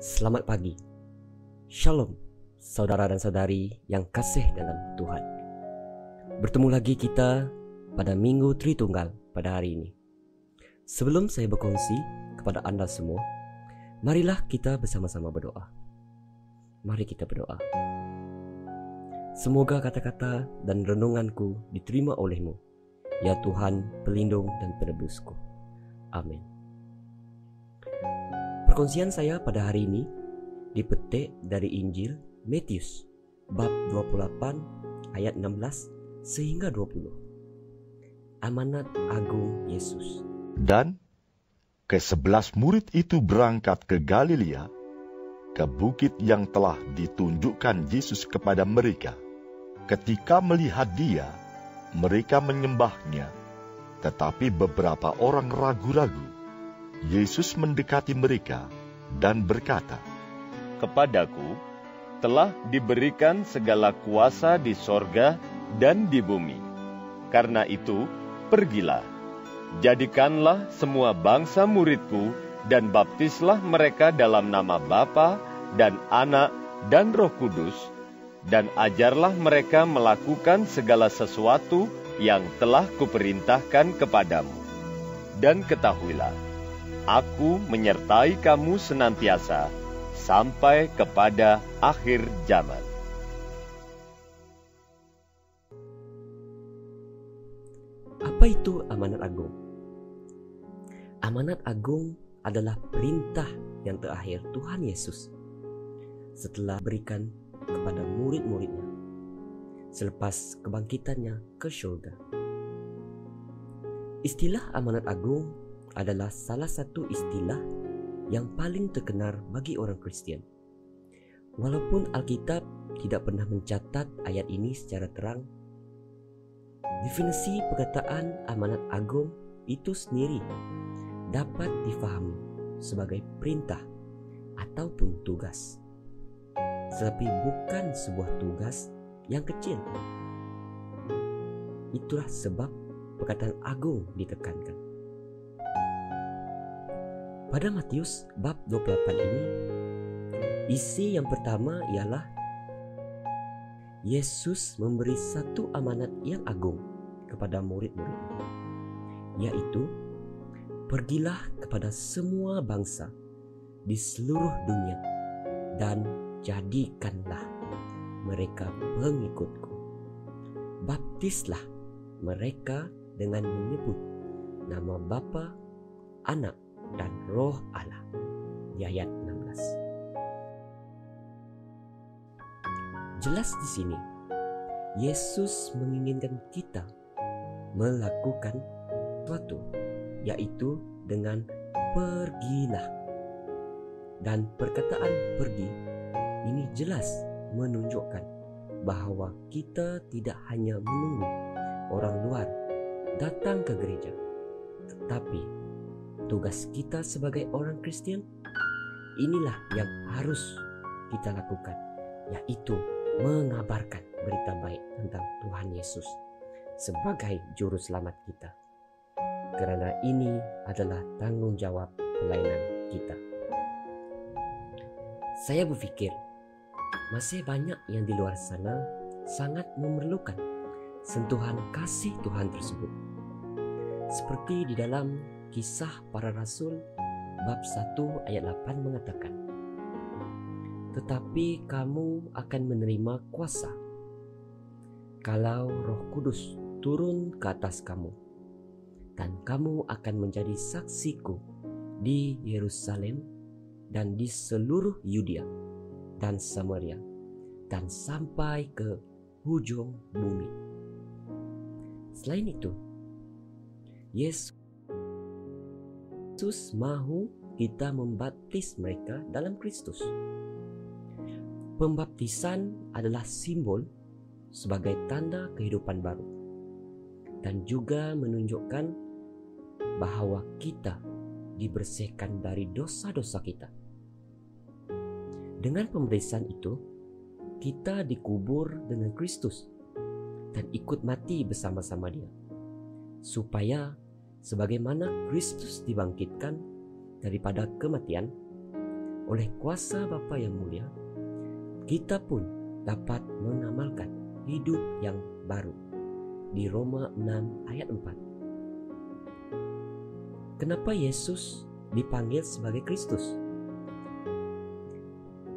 Selamat pagi. Shalom, saudara dan saudari yang kasih dalam Tuhan. Bertemu lagi kita pada Minggu Tritunggal pada hari ini. Sebelum saya berkongsi kepada Anda semua, marilah kita bersama-sama berdoa. Mari kita berdoa. Semoga kata-kata dan renunganku diterima oleh-Mu, ya Tuhan, pelindung dan penebusku. Amin. Perkongsian saya pada hari ini dipetik dari Injil Matius bab 28 ayat 16 sehingga 20. Amanat Agung Yesus. Dan ke-11 murid itu berangkat ke Galilea, ke bukit yang telah ditunjukkan Yesus kepada mereka. Ketika melihat Dia, mereka menyembahnya, tetapi beberapa orang ragu-ragu. Yesus mendekati mereka dan berkata, "Kepadaku telah diberikan segala kuasa di sorga dan di bumi. Karena itu, pergilah, jadikanlah semua bangsa muridku, dan baptislah mereka dalam nama Bapa dan Anak dan Roh Kudus, dan ajarlah mereka melakukan segala sesuatu yang telah kuperintahkan kepadamu. Dan ketahuilah, Aku menyertai kamu senantiasa sampai kepada akhir zaman." Apa itu amanat agung? Amanat agung adalah perintah yang terakhir Tuhan Yesus setelah berikan kepada murid-muridnya selepas kebangkitannya ke surga. Istilah amanat agung adalah salah satu istilah yang paling terkenal bagi orang Kristian. Walaupun Alkitab tidak pernah mencatat ayat ini secara terang, definisi perkataan amanat agung itu sendiri dapat difahami sebagai perintah ataupun tugas, tetapi bukan sebuah tugas yang kecil. Itulah sebab perkataan agung ditekankan. Pada Matius bab 28 ini, isi yang pertama ialah Yesus memberi satu amanat yang agung kepada murid-muridnya, yaitu pergilah kepada semua bangsa di seluruh dunia dan jadikanlah mereka pengikutku. Baptislah mereka dengan menyebut nama Bapa, Anak dan Roh Allah. Di ayat 16. Jelas di sini Yesus menginginkan kita melakukan sesuatu, yaitu dengan pergilah. Dan perkataan pergi ini jelas menunjukkan bahwa kita tidak hanya menunggu orang luar datang ke gereja, tetapi tugas kita sebagai orang Kristen, inilah yang harus kita lakukan, yaitu mengabarkan berita baik tentang Tuhan Yesus sebagai juru selamat kita. Kerana ini adalah tanggung jawab pelayanan kita. Saya berfikir masih banyak yang di luar sana sangat memerlukan sentuhan kasih Tuhan tersebut. Seperti di dalam Kisah Para Rasul bab 1 ayat 8 mengatakan, "Tetapi kamu akan menerima kuasa kalau Roh Kudus turun ke atas kamu, dan kamu akan menjadi saksiku di Yerusalem dan di seluruh Yudea dan Samaria dan sampai ke hujung bumi." Selain itu, Yesus mahu kita membaptis mereka dalam Kristus. Pembaptisan adalah simbol sebagai tanda kehidupan baru dan juga menunjukkan bahawa kita dibersihkan dari dosa-dosa kita. Dengan pembaptisan itu, kita dikubur dengan Kristus dan ikut mati bersama-sama Dia, supaya sebagaimana Kristus dibangkitkan daripada kematian, oleh kuasa Bapa yang mulia, kita pun dapat mengamalkan hidup yang baru. Di Roma 6 ayat 4. Kenapa Yesus dipanggil sebagai Kristus?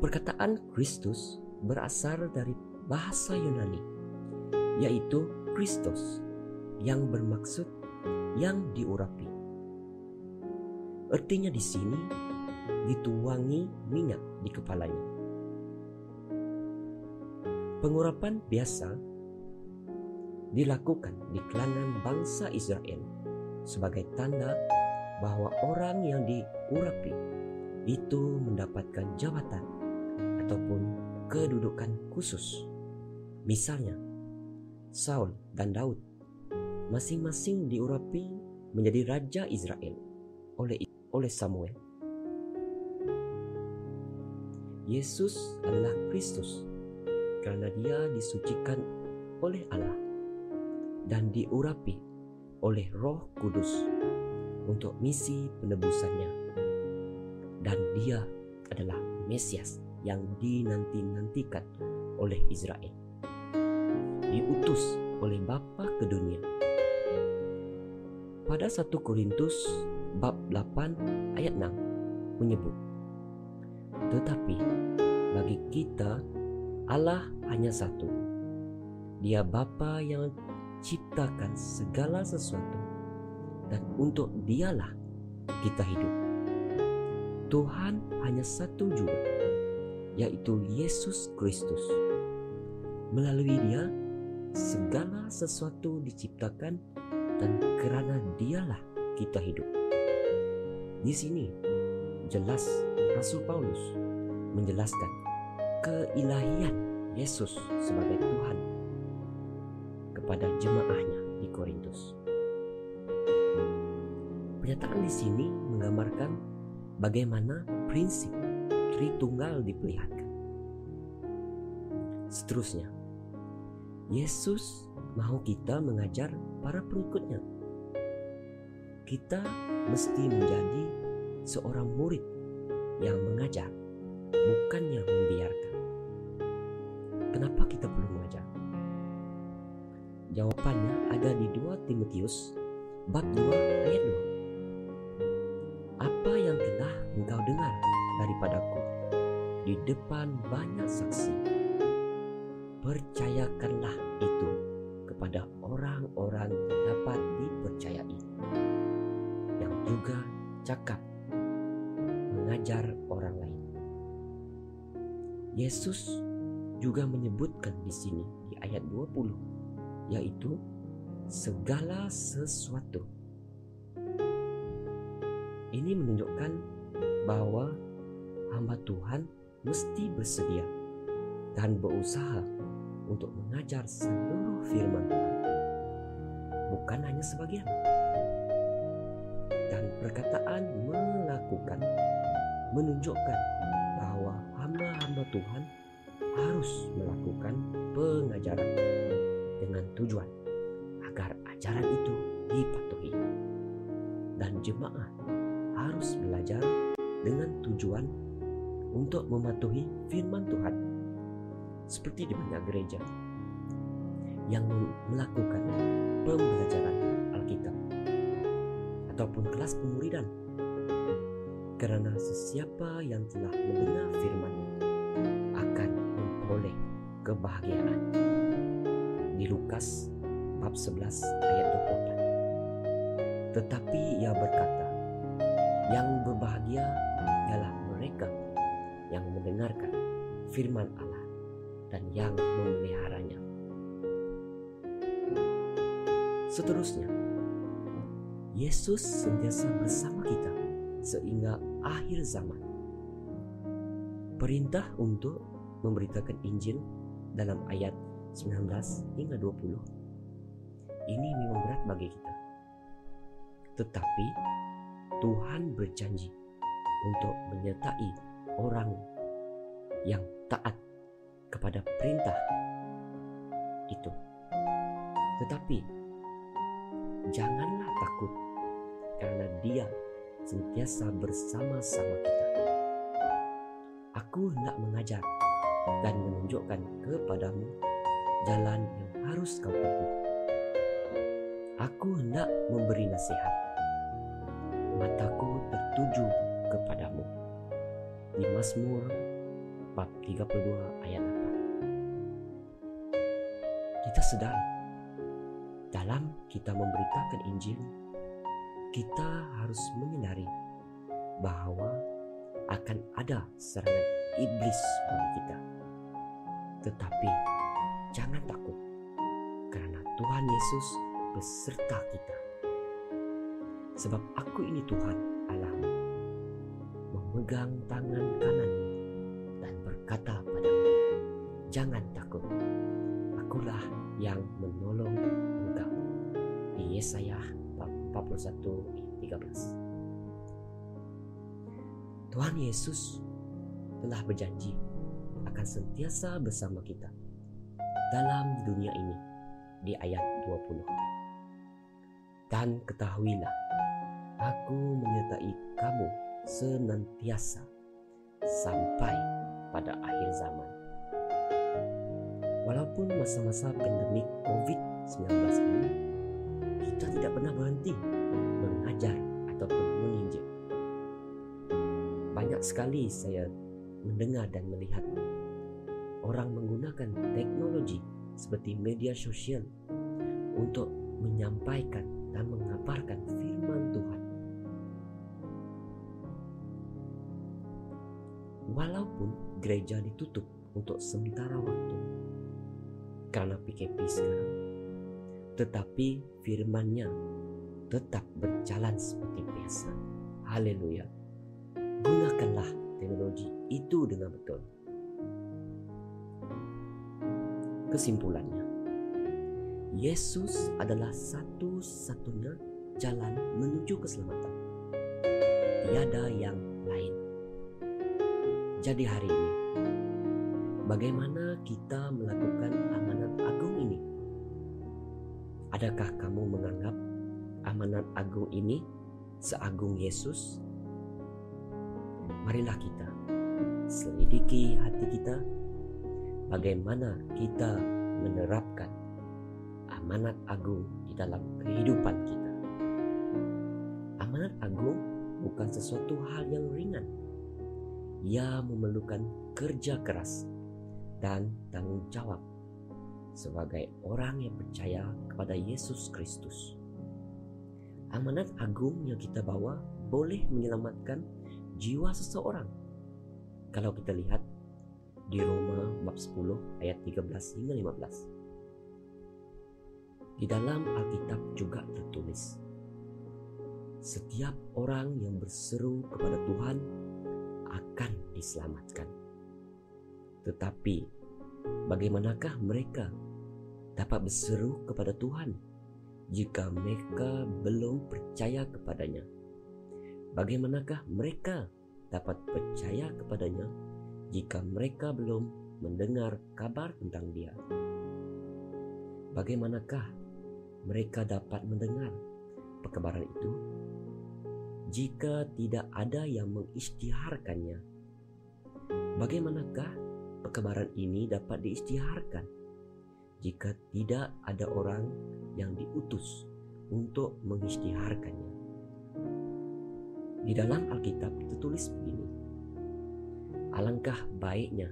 Perkataan Kristus berasal dari bahasa Yunani, yaitu Christos, yang bermaksud yang diurapi. Artinya di sini dituangi minyak di kepalanya. Pengurapan biasa dilakukan di kalangan bangsa Israel sebagai tanda bahwa orang yang diurapi itu mendapatkan jabatan ataupun kedudukan khusus. Misalnya, Saul dan Daud masing-masing diurapi menjadi raja Israel oleh Samuel. Yesus adalah Kristus karena dia disucikan oleh Allah dan diurapi oleh Roh Kudus untuk misi penebusannya. Dan dia adalah Mesias yang dinanti-nantikan oleh Israel, diutus oleh Bapa ke dunia. Pada 1 Korintus bab 8 ayat 6 menyebut, tetapi bagi kita Allah hanya satu. Dia Bapa yang ciptakan segala sesuatu, dan untuk Dialah kita hidup. Tuhan hanya satu juga, yaitu Yesus Kristus. Melalui Dia segala sesuatu diciptakan, dan kerana Dialah kita hidup. Di sini jelas Rasul Paulus menjelaskan keilahian Yesus sebagai Tuhan kepada jemaahnya di Korintus. Pernyataan di sini menggambarkan bagaimana prinsip Tritunggal diperlihatkan. Seterusnya, Yesus mahu kita mengajar para pengikutnya. Kita mesti menjadi seorang murid yang mengajar, bukannya membiarkan. Kenapa kita perlu mengajar? Jawabannya ada di 2 Timotius bab 2 ayat 2. Apa yang telah engkau dengar daripadaku di depan banyak saksi, percayakanlah itu kepada orang-orang yang dapat dipercayai, yang juga cakap mengajar orang lain. Yesus juga menyebutkan di sini di ayat 20, yaitu segala sesuatu. Ini menunjukkan bahwa hamba Tuhan mesti bersedia dan berusaha untuk mengajar seluruh firman Tuhan, bukan hanya sebagian. Dan perkataan melakukan menunjukkan bahwa hamba-hamba Tuhan harus melakukan pengajaran dengan tujuan agar ajaran itu dipatuhi, dan jemaah harus belajar dengan tujuan untuk mematuhi firman Tuhan, seperti di banyak gereja yang melakukan pembelajaran Alkitab ataupun kelas pemuridan, karena sesiapa yang telah mendengar firman-Nya akan memperoleh kebahagiaan. Di Lukas bab 11 ayat 24. Tetapi ia berkata, yang berbahagia ialah mereka yang mendengarkan firman Allah dan yang memeliharanya. Seterusnya, Yesus sentiasa bersama kita sehingga akhir zaman. Perintah untuk memberitakan Injil dalam ayat 19 hingga 20 ini memang berat bagi kita. Tetapi Tuhan berjanji untuk menyertai orang yang taat kepada perintah itu. Tetapi janganlah takut, karena Dia sentiasa bersama-sama kita. Aku hendak mengajar dan menunjukkan kepadamu jalan yang harus kau tempuh. Aku hendak memberi nasihat. Mataku tertuju kepadamu. Di Mazmur bab 32 ayat 8. Kita sedar, dalam kita memberitakan Injil, kita harus menyadari bahwa akan ada serangan iblis bagi kita. Tetapi jangan takut, karena Tuhan Yesus beserta kita. Sebab Aku ini Tuhan Allahmu, memegang tangan kananmu dan berkata padamu, jangan takut, Akulah yang menolong engkau. Di Yesaya 41 ayat 13. Tuhan Yesus telah berjanji akan sentiasa bersama kita dalam dunia ini di ayat 20. Dan ketahuilah, Aku menyertai kamu senantiasa sampai pada akhir zaman. Walaupun masa-masa pandemik COVID-19 ini, kita tidak pernah berhenti mengajar ataupun menginjil. Banyak sekali saya mendengar dan melihat orang menggunakan teknologi seperti media sosial untuk menyampaikan dan mengabarkan firman Tuhan. Walaupun gereja ditutup untuk sementara waktu karena PKP sekarang, tetapi firman-Nya tetap berjalan seperti biasa. Haleluya. Gunakanlah teknologi itu dengan betul. Kesimpulannya, Yesus adalah satu-satunya jalan menuju keselamatan. Tiada yang lain. Jadi hari ini, bagaimana kita melakukan amanat agung ini? Adakah kamu menganggap amanat agung ini seagung Yesus? Marilah kita selidiki hati kita, bagaimana kita menerapkan amanat agung di dalam kehidupan kita. Amanat agung bukan sesuatu hal yang ringan. Ia memerlukan kerja keras dan tanggung jawab sebagai orang yang percaya kepada Yesus Kristus. Amanat agung yang kita bawa boleh menyelamatkan jiwa seseorang. Kalau kita lihat di Roma bab 10 ayat 13 hingga 15. Di dalam Alkitab juga tertulis, setiap orang yang berseru kepada Tuhan akan diselamatkan. Tetapi bagaimanakah mereka dapat berseru kepada Tuhan jika mereka belum percaya kepadanya? Bagaimanakah mereka dapat percaya kepadanya jika mereka belum mendengar kabar tentang Dia? Bagaimanakah mereka dapat mendengar perkabaran itu jika tidak ada yang mengisytiharkannya? Bagaimanakah perkabaran ini dapat diisytiharkan jika tidak ada orang yang diutus untuk mengisytiharkannya? Di dalam Alkitab tertulis begini, alangkah baiknya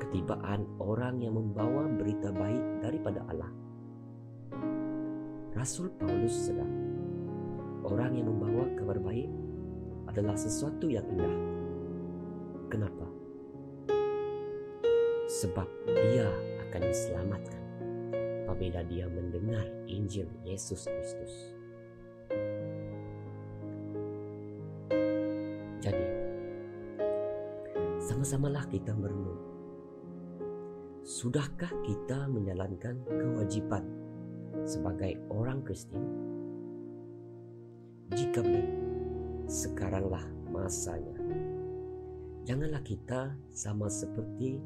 ketibaan orang yang membawa berita baik daripada Allah. Rasul Paulus sedang orang yang membawa kabar baik adalah sesuatu yang indah. Kenapa? Sebab dia akan diselamatkan apabila dia mendengar Injil Yesus Kristus. Jadi, sama-samalah kita merenung. Sudahkah kita menjalankan kewajiban sebagai orang Kristen? Jika belum, sekaranglah masanya. Janganlah kita sama seperti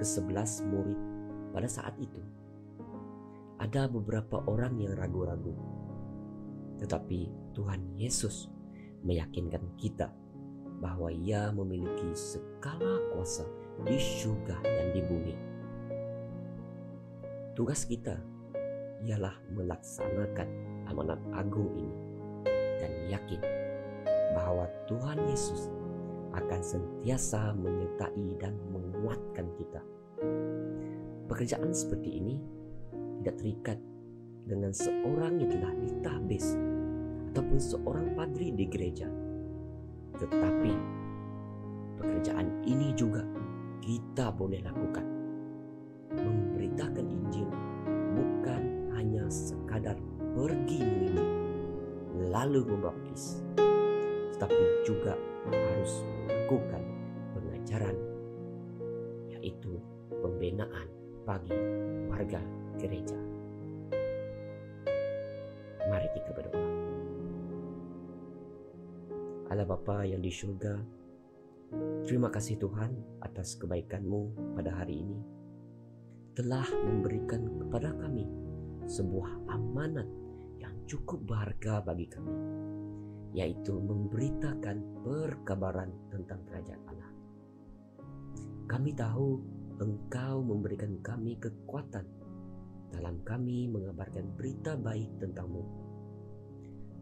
ke-11 murid pada saat itu. Ada beberapa orang yang ragu-ragu, tetapi Tuhan Yesus meyakinkan kita bahwa Ia memiliki segala kuasa di surga dan di bumi. Tugas kita ialah melaksanakan amanat agung ini dan yakin bahwa Tuhan Yesus akan sentiasa menyertai dan menguatkan kita. Pekerjaan seperti ini tidak terikat dengan seorang yang telah ditahbis ataupun seorang padri di gereja. Tetapi pekerjaan ini juga kita boleh lakukan. Memberitakan Injil bukan hanya sekadar pergi menginjil lalu membaptis, tetapi juga harus melakukan pengajaran, yaitu pembinaan bagi warga gereja. Mari kita berdoa. Allah Bapa yang di surga, terima kasih Tuhan atas kebaikan-Mu pada hari ini. Telah memberikan kepada kami sebuah amanat yang cukup berharga bagi kami, yaitu memberitakan perkabaran tentang kerajaan Allah. Kami tahu Engkau memberikan kami kekuatan dalam kami mengabarkan berita baik tentang-Mu.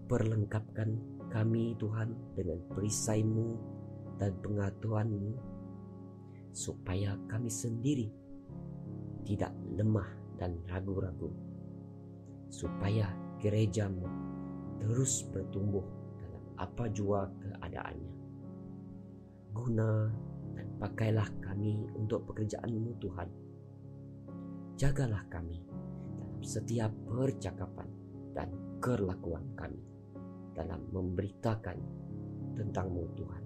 Perlengkapkan kami Tuhan dengan perisai-Mu dan pengetahuan-Mu, supaya kami sendiri tidak lemah dan ragu-ragu, supaya gereja-Mu terus bertumbuh dalam apa jua keadaannya. Guna dan pakailah kami untuk pekerjaan-Mu Tuhan. Jagalah kami dalam setiap percakapan dan kelakuan kami dalam memberitakan tentang-Mu Tuhan.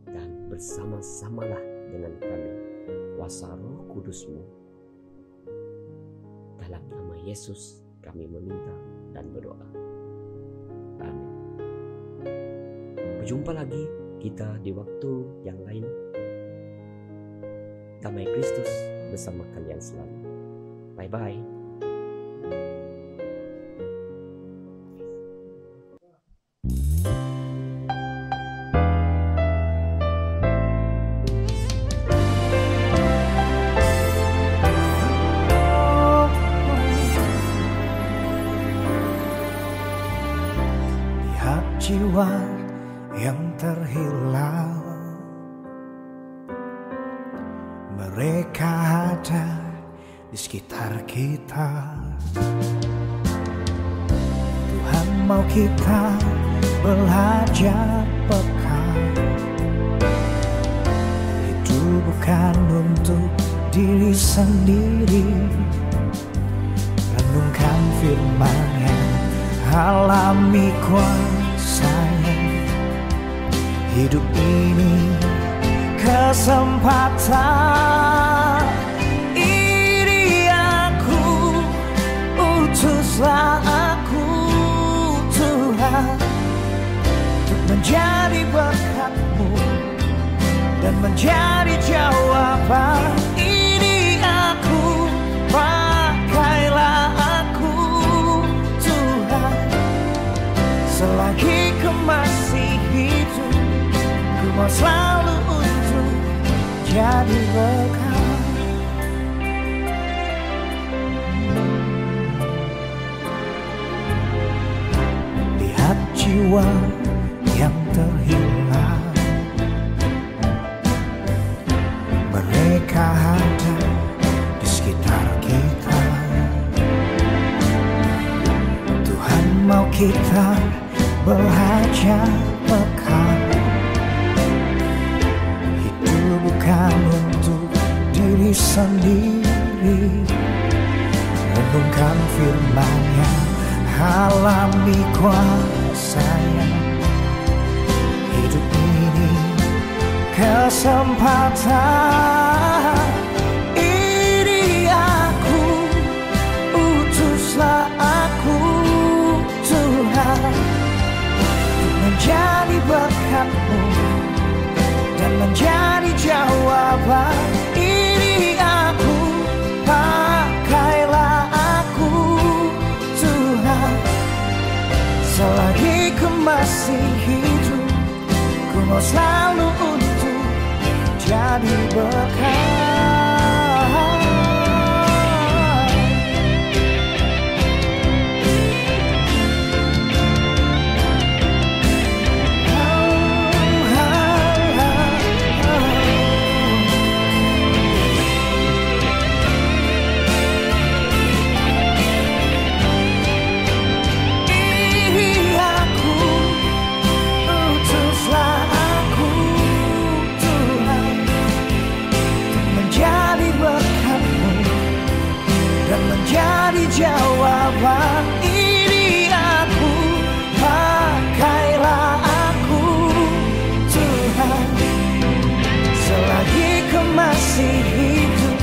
Dan bersama-samalah dengan kami kuasa Roh Kudus-Mu. Dalam nama Yesus kami meminta dan berdoa. Amin. Berjumpa lagi kita di waktu yang lain. Damai Kristus bersama kalian selalu. Bye-bye. Jiwa yang terhilang, mereka ada di sekitar kita. Tuhan mau kita belajar peka. Hidup bukan untuk diri sendiri. Renungkan firman-Nya, alami kuasa-Nya. Hidup ini kesempatan. Ini aku, utuslah aku Tuhan, untuk menjadi berkat-Mu dan menjadi jawaban. Ini aku, pakailah aku Tuhan. Selagi ku masih hidup, ku mau selalu untuk jadi berkat. Lihat jiwa yang terhilang, mereka ada di sekitar kita. Tuhan mau kita belajar peka. Hidup bukan untuk diri sendiri. Renungkan firman-Nya, alami kuasa-Nya. Hidup ini kesempatan. Ini aku, utuslah aku Tuhan, menjadi berkat-Mu dan menjadi jawaban. Ini aku, pakailah aku Tuhan. Selagi ku masih hidup, ku mau mau selalu untuk jadi berkat. Jadi jawaban ini aku, pakailah aku Tuhan. Selagi kau masih hidup,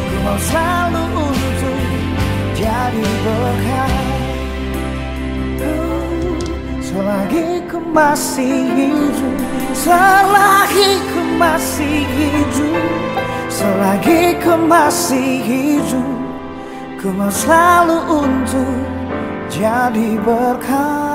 ku mau selalu untuk jadi berkat. Selagi kau masih hidup, selagi kau masih hidup, selagi kau masih hidup, ku mau selalu untuk jadi berkat.